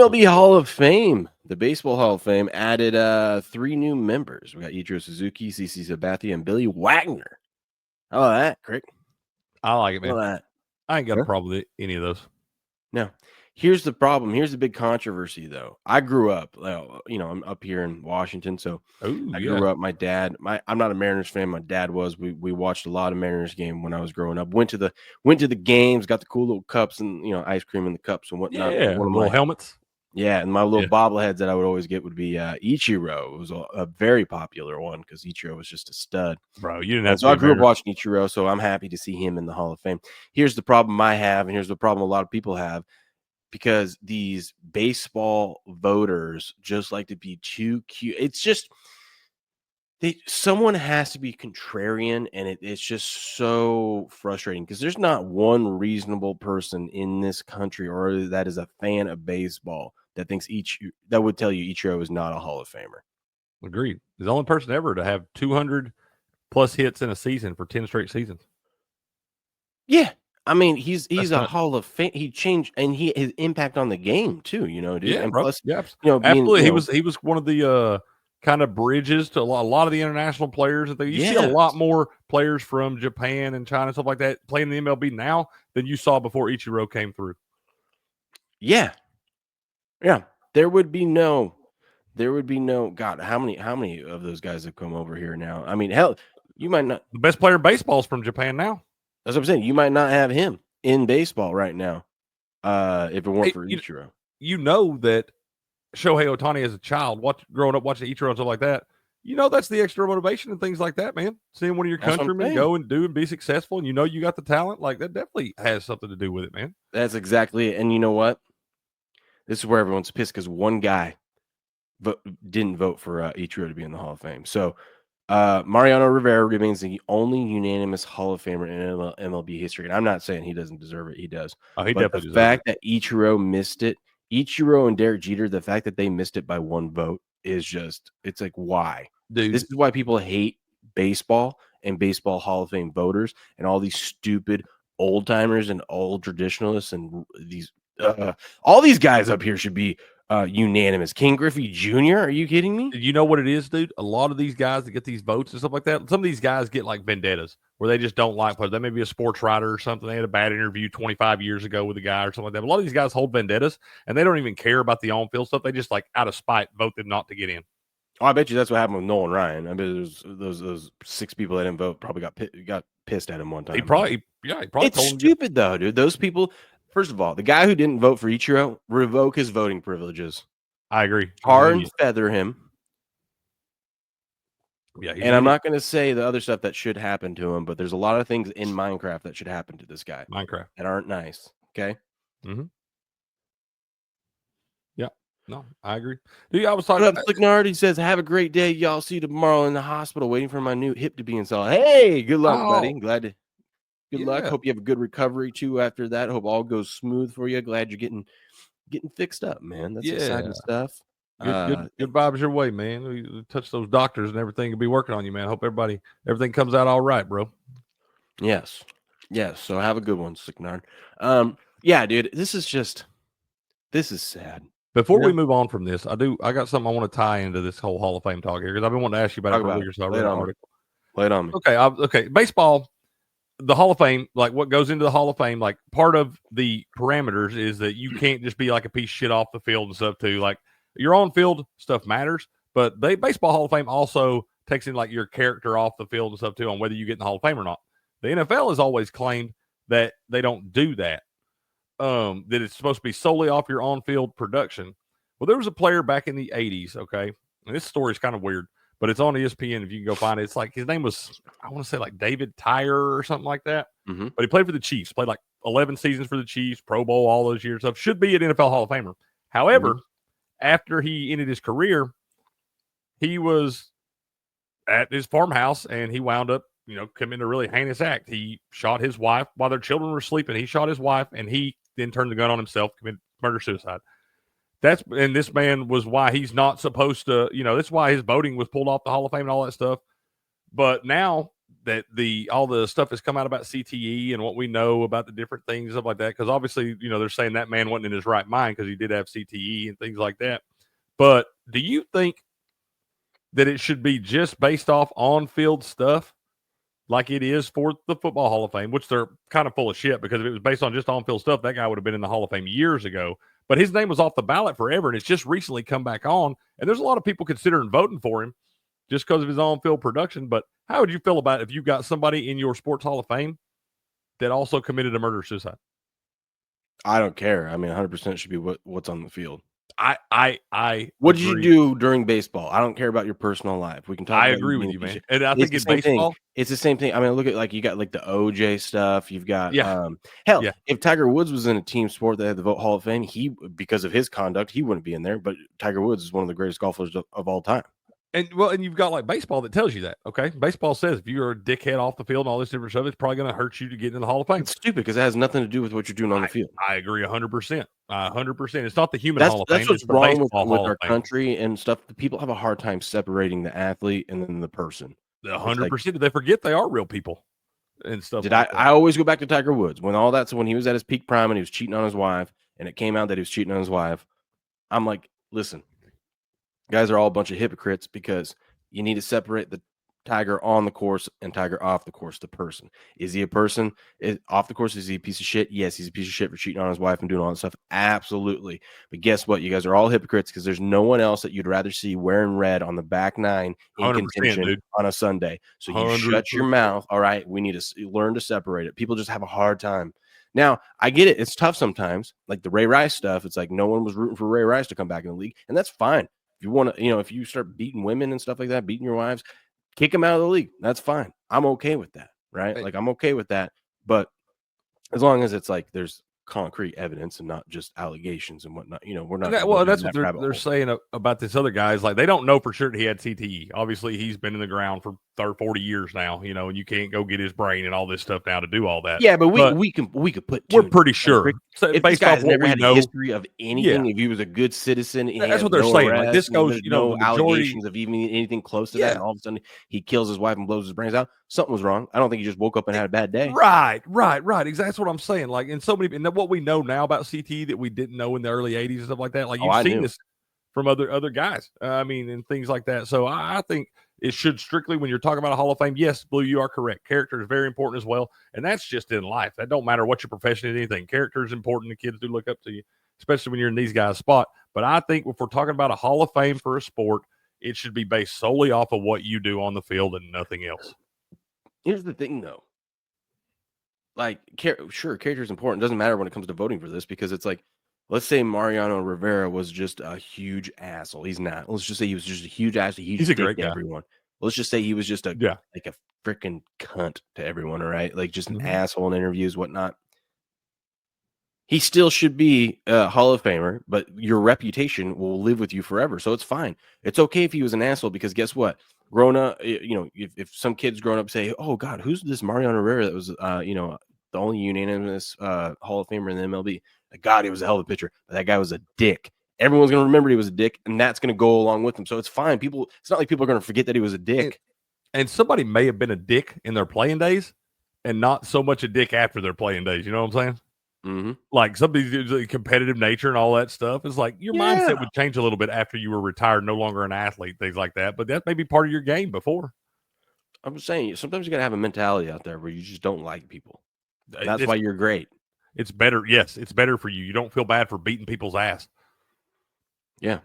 MLB Hall of Fame, the Baseball Hall of Fame, added 3 new members. We got Ichiro Suzuki, CC Sabathia, and Billy Wagner. How about that, Crick? I like it, How about man. that? I ain't got Huh? a problem with any of those. Now, here's the problem. Here's the big controversy, though. I grew up, I'm up here in Washington, so Oh, I yeah. grew up. My dad, I'm not a Mariners fan. My dad was. We watched a lot of Mariners game when I was growing up. Went to the games, got the cool little cups and ice cream in the cups and whatnot. Yeah, One of little my helmets. Yeah, and my little Yeah. bobbleheads that I would always get would be Ichiro. It was a very popular one because Ichiro was just a stud. Bro, you didn't And have to so be I a grew up Mariner. watching Ichiro, so I'm happy to see him in the Hall of Fame. Here's the problem I have, and here's the problem a lot of people have, because these baseball voters just like to be too cute. It's just someone has to be contrarian, and it's just so frustrating because there's not one reasonable person in this country or that is a fan of baseball that thinks that would tell you Ichiro is not a Hall of Famer. Agreed. He's the only person ever to have 200 plus hits in a season for 10 straight seasons. Yeah. I mean, he's That's a nuts. Hall of Fame. He changed, and his impact on the game too, dude. Yeah, And bro. plus, Yeah, being, absolutely. He was one of the kind of bridges to a lot of the international players. You see a yeah, lot more players from Japan and China and stuff like that playing the MLB now than you saw before Ichiro came through. yeah. There would be no God. How many of those guys have come over here now? I mean, hell, you might not. The best player in baseball is from Japan now. That's what I'm saying. You might not have him in baseball right now, if it weren't for Ichiro. You know that Shohei Ohtani as a child, growing up watching Ichiro and stuff like that, that's the extra motivation and things like that, man. Seeing one of your countrymen go and do and be successful, and you got the talent, like that definitely has something to do with it, man. That's exactly it. And you know what? This is where everyone's pissed because one guy didn't vote for Ichiro to be in the Hall of Fame. So Mariano Rivera remains the only unanimous Hall of Famer in MLB history. And I'm not saying he doesn't deserve it. He does. Oh, he But definitely the deserves fact that Ichiro missed it, Ichiro and Derek Jeter, the fact that they missed it by one vote is just, it's like, why? Dude. This is why people hate baseball and baseball Hall of Fame voters and all these stupid old timers and old traditionalists and these all these guys up here should be unanimous. King Griffey Jr. Are you kidding me? You know what it is, dude? A lot of these guys that get these votes and stuff like that, some of these guys get like vendettas where they just don't like players. They may be a sports writer or something. They had a bad interview 25 years ago with a guy or something like that. But a lot of these guys hold vendettas and they don't even care about the on-field stuff. They just like out of spite vote them not to get in. Oh, I bet you that's what happened with Nolan Ryan. I bet those 6 people that didn't vote probably got pissed at him one time. He probably It's stupid though, dude. Those people. First of all, the guy who didn't vote for Ichiro, revoke his voting privileges. I agree. Tar and feather him. Yeah, and I'm not going to say the other stuff that should happen to him, but there's a lot of things in Minecraft that should happen to this guy. Minecraft that aren't nice. Okay. Mm-hmm. Yeah. No, I agree. Dude, I was talking about Slicknard. He says, "Have a great day. Y'all see you tomorrow in the hospital, waiting for my new hip to be installed." Hey, good luck, buddy. Glad to. Good luck. Hope you have a good recovery too after that. Hope all goes smooth for you. Glad you're getting fixed up, man. That's exciting stuff. Good vibes your way, man. We touch those doctors and everything will be working on you, man. Hope everything comes out all right, bro. Yes. So have a good one, Slicknard. Yeah, dude. This is sad. Before we move on from this, I got something I want to tie into this whole Hall of Fame talk here because I've been wanting to ask you about it for years. So I read an article. Lay it on me. Okay. Baseball, the Hall of Fame, like what goes into the Hall of Fame, like part of the parameters is that you can't just be like a piece of shit off the field and stuff too. Like your on-field stuff matters, but the Baseball Hall of Fame also takes in like your character off the field and stuff too on whether you get in the Hall of Fame or not. The NFL has always claimed that they don't do that. That it's supposed to be solely off your on-field production. Well, there was a player back in the 80s, okay? And this story is kind of weird, but it's on ESPN if you can go find it. It's like his name was, I want to say like David Tyre or something like that. Mm-hmm. But he played for the Chiefs, played like 11 seasons for the Chiefs, Pro Bowl, all those years. Stuff. Should be an NFL Hall of Famer. However, after he ended his career, he was at his farmhouse and he wound up, committing a really heinous act. He shot his wife while their children were sleeping. He shot his wife and he then turned the gun on himself, committed murder-suicide. And this man was why he's not supposed to, that's why his voting was pulled off the Hall of Fame and all that stuff. But now that all the stuff has come out about CTE and what we know about the different things, stuff like that. Because obviously, they're saying that man wasn't in his right mind because he did have CTE and things like that. But do you think that it should be just based off on-field stuff like it is for the Football Hall of Fame, which they're kind of full of shit, because if it was based on just on-field stuff, that guy would have been in the Hall of Fame years ago. But his name was off the ballot forever, and it's just recently come back on. And there's a lot of people considering voting for him just because of his on-field production. But how would you feel about it if you got somebody in your Sports Hall of Fame that also committed a murder-suicide? I don't care. I mean, 100% should be what's on the field. I What did you agree. do during baseball? I don't care about your personal life. We can talk I about agree you with being you, a piece man. of And I It's think the in same thing. baseball, It's the same thing. I mean, look at you got like the OJ stuff. You've got yeah, hell, yeah. if Tiger Woods was in a team sport that had the vote Hall of Fame, because of his conduct, he wouldn't be in there. But Tiger Woods is one of the greatest golfers of all time. And you've got like baseball that tells you that. Okay, baseball says if you're a dickhead off the field and all this different stuff, it's probably going to hurt you to get in the Hall of Fame. It's stupid because it has nothing to do with what you're doing on the field. I agree 100%. 100%. It's not the human That's Hall of that's Fame; it's what's the wrong baseball with Hall of our Fame. country and stuff. The people have a hard time separating the athlete and then the person. 100%. They forget they are real people and stuff. Did like that. I always go back to Tiger Woods when all that's when he was at his peak prime and he was cheating on his wife, and it came out that he was cheating on his wife. I'm like, listen, guys are all a bunch of hypocrites because you need to separate the Tiger on the course and Tiger off the course. The person, is he a person? Off the course, is he a piece of shit? Yes, he's a piece of shit for cheating on his wife and doing all that stuff. Absolutely. But guess what? You guys are all hypocrites because there's no one else that you'd rather see wearing red on the back nine in 100%, contention dude. on a Sunday. So you shut your 100%. mouth. All right. We need to learn to separate it. People just have a hard time. Now, I get it. It's tough sometimes. Like the Ray Rice stuff. It's like no one was rooting for Ray Rice to come back in the league. And that's fine. If you want to, if you start beating women and stuff like that, beating your wives, kick him out of the league. That's fine. I'm okay with that, right? Hey. Like I'm okay with that. But as long as it's like there's concrete evidence and not just allegations and whatnot, we're not. That's what they're saying about this other guy. Is like they don't know for sure that he had CTE. Obviously, he's been in the ground for 30, 40 years now. And you can't go get his brain and all this stuff now to do all that. Yeah, but we could put. We're pretty sure. So if based this guy's off what never we had know, a history of anything, if he was a good citizen, that's what they're saying. Like this goes, no the majority, allegations of even anything close to that, and all of a sudden he kills his wife and blows his brains out. Something was wrong. I don't think he just woke up and had a bad day. Right. Exactly. That's what I'm saying. Like, and what we know now about CTE that we didn't know in the early '80s and stuff like that. Like you've seen this from other guys. And things like that. So I think it should strictly, when you're talking about a Hall of Fame, yes, Blue, you are correct. Character is very important as well. And that's just in life. That don't matter what your profession is, anything. Character is important. The kids do look up to you, especially when you're in these guys' spot. But I think if we're talking about a Hall of Fame for a sport, it should be based solely off of what you do on the field and nothing else. Here's the thing, though. Like, sure, character is important. It doesn't matter when it comes to voting for this because it's like, let's say Mariano Rivera was just a huge asshole. He's not. Let's just say he was just a huge asshole. He's a great guy. Everyone. Let's just say he was just like a freaking cunt to everyone. All right, like just an asshole in interviews, whatnot. He still should be a Hall of Famer, but your reputation will live with you forever. So it's fine. It's okay if he was an asshole because guess what? Grown up, if some kids growing up say, "Oh God, who's this Mariano Rivera that was, the only unanimous Hall of Famer in the MLB?" Like, God, he was a hell of a pitcher, but that guy was a dick. Everyone's gonna remember he was a dick, and that's gonna go along with him. So it's fine. It's not like people are gonna forget that he was a dick. And somebody may have been a dick in their playing days, and not so much a dick after their playing days. You know what I'm saying? Mm-hmm. Like somebody's competitive nature and all that stuff is like your mindset would change a little bit after you were retired, no longer an athlete, things like that. But that may be part of your game before. I'm just saying, sometimes you gotta have a mentality out there where you just don't like people. That's why you're great. It's better. Yes, it's better for you. You don't feel bad for beating people's ass. Yeah.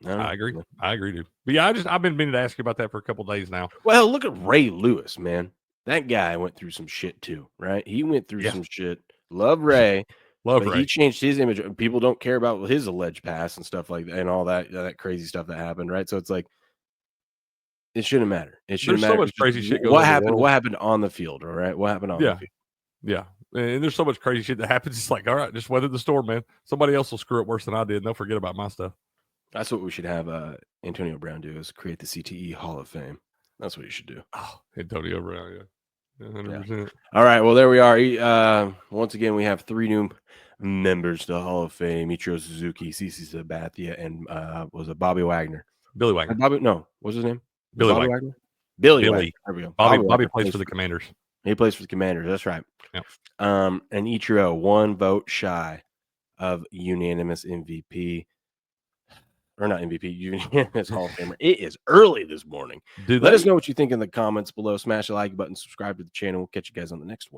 I agree. I agree, dude. But yeah, I've been meaning to ask you about that for a couple days now. Well, look at Ray Lewis, man. That guy went through some shit too, right? He went through some shit. Love Ray. Ray. He changed his image. People don't care about his alleged past and stuff like that and all that crazy stuff that happened, right? So it's like it shouldn't matter. It shouldn't matter. So much crazy shit goes What happened? What happened on the field? All right. What happened on the field? Yeah. And there's so much crazy shit that happens. It's like, all right, just weather the storm, man. Somebody else will screw it worse than I did, and they'll forget about my stuff. That's what we should have Antonio Brown do, is create the CTE Hall of Fame. That's what you should do. Oh, Antonio Brown, yeah. 100%. Yeah. All right, well, there we are. Once again, we have 3 new members to the Hall of Fame: Ichiro Suzuki, CC Sabathia, and was it Bobby Wagner? Billy Wagner. What's his name? Billy Wagner. Billy. Billy. There we go. Bobby plays for the Commanders. He plays for the Commanders. That's right. Yep. And Ichiro, 1 vote shy of unanimous MVP. Or not MVP, unanimous Hall of Famer. It is early this morning. Let us know what you think in the comments below. Smash the like button, subscribe to the channel. We'll catch you guys on the next one.